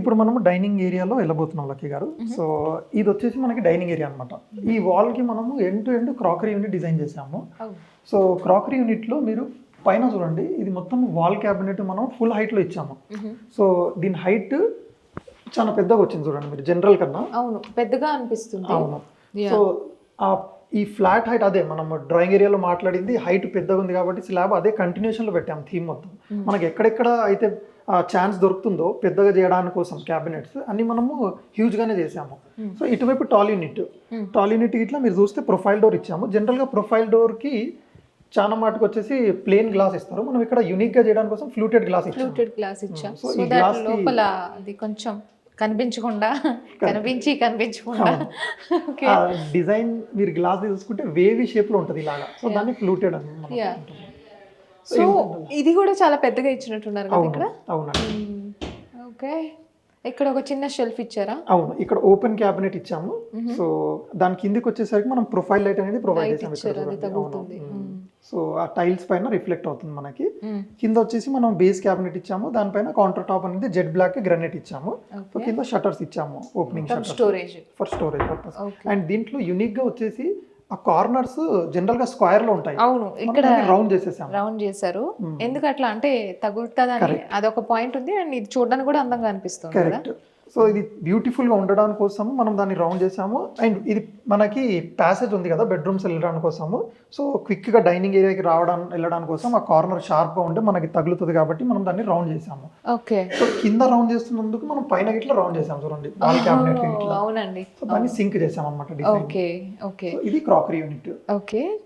ఇప్పుడు మనము డైనింగ్ ఏరియాలో వెళ్ళబోతున్నాం లక్కీ గారు. సో ఇది వచ్చేసి మనకి డైనింగ్ ఏరియా అనమాట. ఈ వాల్కి మనము end to end crockery unit design చేసాము. సో క్రాకరీ యూనిట్లో మీరు పైన చూడండి, ఇది మొత్తం వాల్ క్యాబినెట్ మనం ఫుల్ హైట్లో ఇచ్చాము. సో దీని హైట్ చాలా పెద్దగా వచ్చింది చూడండి మీరు, జనరల్ కన్నా. అవును, పెద్దగా అనిపిస్తుంది. అవును. సో ఈ ఫ్లాట్ హైట్ అదే మనం డ్రాయింగ్ ఏరియాలో మాట్లాడింది, హైట్ పెద్దగా ఉంది కాబట్టి స్లాబ్ అదే కంటిన్యూషన్లో పెట్టాము థీమ్ మొత్తం. మనకి ఎక్కడెక్కడ అయితే ఛాన్స్ దొరుకుతుందో పెద్దగా చేయడానికి కోసం క్యాబినెట్స్ అన్ని మనము హ్యూజ్గానే చేసాము. సో ఇటువైపు టాల్ యూనిట్ ఇట్లా మీరు చూస్తే ప్రొఫైల్ డోర్ ఇచ్చాము. జనరల్గా ప్రొఫైల్ డోర్కి చాలా మటుకు వచ్చేసి ప్లెయిన్ గ్లాస్ ఇస్తారు, మనం ఇక్కడ యూనిక్గా చేయడానికి కోసం ఫ్లూటెడ్ గ్లాస్ ఇచ్చాం. సో దట్ లోపల అది కొంచెం కనిపించకుండా డిజైన్ మీరు గ్లాస్ చూసుకుంటే వేవీ షేప్ లో ఉంటుంది ఇలాగా. సో దాన్ని ఫ్లూటెడ్ అని. సో ఇది కూడా చాలా పెద్దగా ఇచ్చినట్టున్నారు కదా ఇక్కడ. అవునండి. ఓకే, ఇక్కడ ఒక చిన్న షెల్ఫ్ ఇచ్చారా? అవును, ఇక్కడ ఓపెన్ క్యాబినెట్ ఇచ్చాము. సో దాని కిందికి వచ్చేసరికి మనం ప్రొఫైల్ లైట్ అనేది ప్రొవైడ్ చేసాము. సో ఆ టైల్స్ పైన రిఫ్లెక్ట్ అవుతుంది మనకి. కింద వచ్చేసి మనం బేస్ క్యాబినెట్ ఇచ్చాము, దానిపైన కౌంటర్ టాప్ అనేది జెడ్ బ్లాక్ గ్రానైట్ ఇచ్చాము. సో కింద షట్టర్స్ ఇచ్చాము, opening shutters for storage purpose. And దీంట్లో యూనిక్ గా వచ్చేసి ఆ కార్నర్స్ జనరల్ గా స్క్వేర్ లో ఉంటాయి. అవును, ఇక్కడ రౌండ్ చేశారు. ఎందుకు అట్లా అంటే తగులుతుందని అదొక పాయింట్ ఉంది. అండ్ ఇది చూడడానికి కూడా అందంగా అనిపిస్తుంది. కరెక్ట్. సో ఇది బ్యూటిఫుల్ గా ఉండడానికి కోసం మనం దాన్ని రౌండ్ చేసాము. అండ్ ఇది మనకి ప్యాసేజ్ ఉంది కదా బెడ్రూమ్స్ వెళ్ళడానికి కోసము. సో క్విక్ గా డైనింగ్ ఏరియాకి వెళ్ళడానికి కోసం ఆ కార్నర్ షార్ప్ గా ఉంటే మనకి తగులుతుంది కాబట్టి మనం దాన్ని రౌండ్ చేసాము. ఓకే. సో కింద రౌండ్ చేస్తున్నందుకు మనం పైన ఇట్లా రౌండ్ చేసాము చూడండి, వాల్ క్యాబినెట్. అవునండి. సో దాన్ని సింక్ చేసాం అన్నమాట డిజైన్. Okay okay. ఇది క్రాకరీ యూనిట్. ఓకే,